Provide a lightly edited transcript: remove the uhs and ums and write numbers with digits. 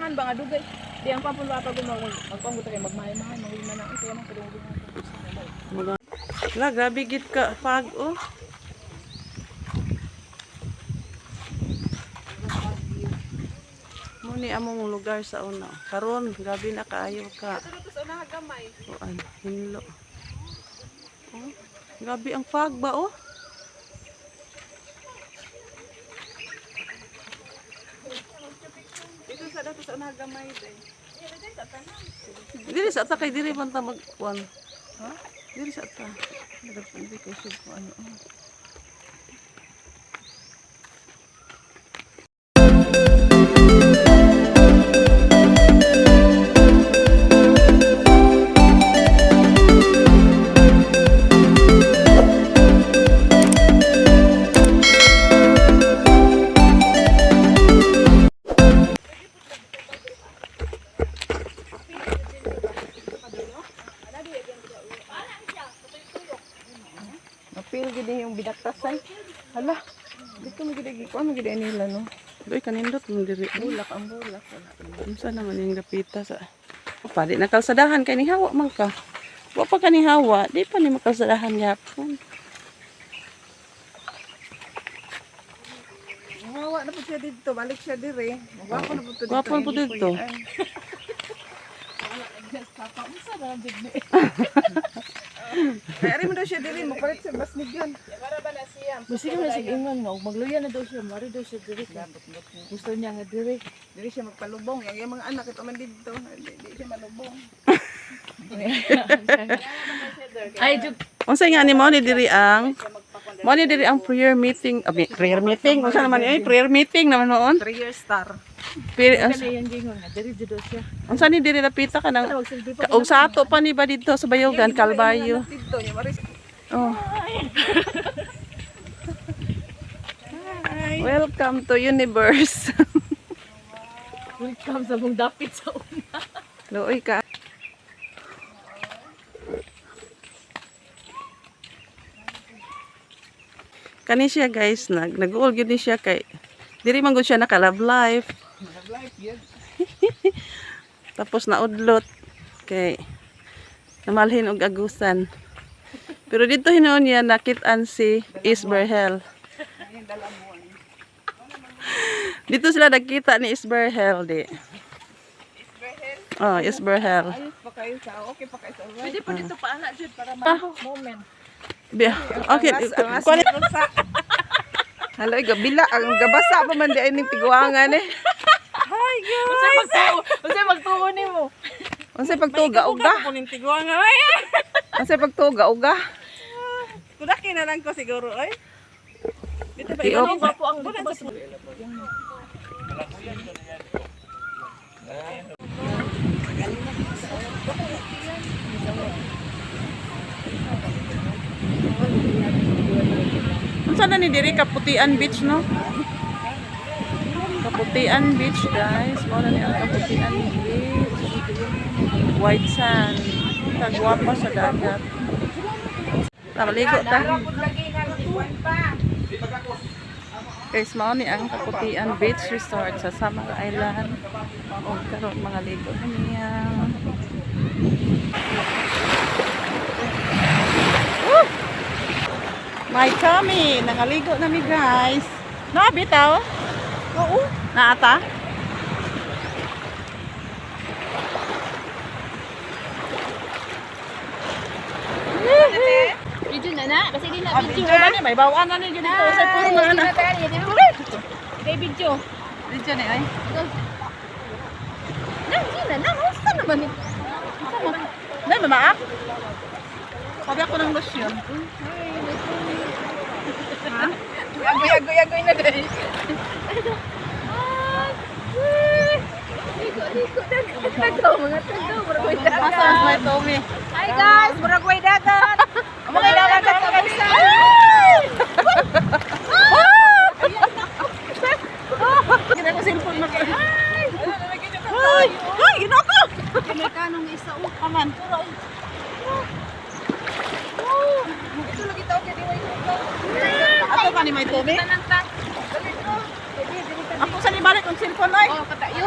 tanan ba nga dugay. Di ang papunta pa gumawa magpangguta kay magmahay-mahay mangulma na kaya man kadungog na. Wala, grabe gid ka pag oh. Muni among lugar sa una. Karon gabi na kaayo ka. Ito sa una gamay. Kuan, hinlo. Oh, grabe ang fog ba oh. Ito sa dato sa una gamay day. Dili sa ta kay diri man ta magkuan. Ha? Diri sa ta. Hindi ko sure kung ano. Apil gid yung binaktasan. Hala. Dito mo gid ko ano gid nila no. Doy kanindot mo diri. Bulak ang bulak. Unsa naman yung dapita sa pali na kalsadahan kay ni hawa man ka. Wa pa kani hawa, di pa ni makalsadahan yapon. Hawa na po siya dito, balik siya dire. Gwapo na po to dito. Gwapo po dito. Papa, unsa na jud ni. Ari mo daw siya dire, mapalit sa basnigan. Para ba na siya? Gusto niya sa ingon nga, magluya na daw siya, mari daw siya diri. Gusto niya nga diri. Dili siya magpalubong. Yung mga anak ito man dito, di siya malubong. Ay, jud. Unsa nga ni mo ni diri ang prayer meeting, prayer meeting, unsa naman prayer meeting naman noon? 3-year star. Kani yang gingon nga diri jud daw siya. Unsa ni diri napita ka nang og sa ato pa ni ba dito sa Bayogan, Calvario. Dito niya maris. Oh. Welcome to universe. Welcome sa mong dapit sa una. Looy ka. Kani siya guys, nag-uol gyud ni siya kay diri man gud siya naka-love life. Nag-life yun. Tapos naudlot kay namalhin og agusan. Pero dito hinuon niya nakit-an si Isberhel. Dito sila nagkita ni Isberhel di. Oh, Isberhel. Ayos pa kayo sa, okay pa kayo sa. Pwede pa dito paana jud para moment. Okay, kuan Hello, gabila ang gabasa pa man di ay ning tiguangan eh. Hi guys. Unsay magtuo nimo? Unsay pagtuga uga? Kunin tiguangan ay. Unsay pagtuga uga? Kudaki na lang ko siguro ay. Dito ba Tiop. Ang gwapo ang bus. Unsa na ni diri Kaputian Beach no? Kaputian Beach guys, mo na ni ang Kaputian Beach. White sand. Kagwapa sa dagat. Nakaligo ta. Guys, mao ni ang Kaputian Beach Resort sa Samar Island. O karon mga ligo niya. My tummy, nakaligo na mi guys. No, bitaw? Oo. Naata? Video na na, kasi di na Video na ni, may bawaan na ni dito sa puro mga na. Kay video. Video ni ay. Na, gusto naman ni. Nay, mamaak. Sabi ako ng lotion. Ha? Agoy na dai. Tagaw, mga tagaw, Barangay Dagat. Asa ang may Tommy? Hi guys, Barangay Dagat. Mga dagat ka guys. Kina ko cellphone mo kay. Ay, ginako. Kinakanong isa o. Aman. Ito lagi tao kay diway ko. Ato pa ni may Tommy. Ako sa libalik ang cellphone ay. Oh, katayo.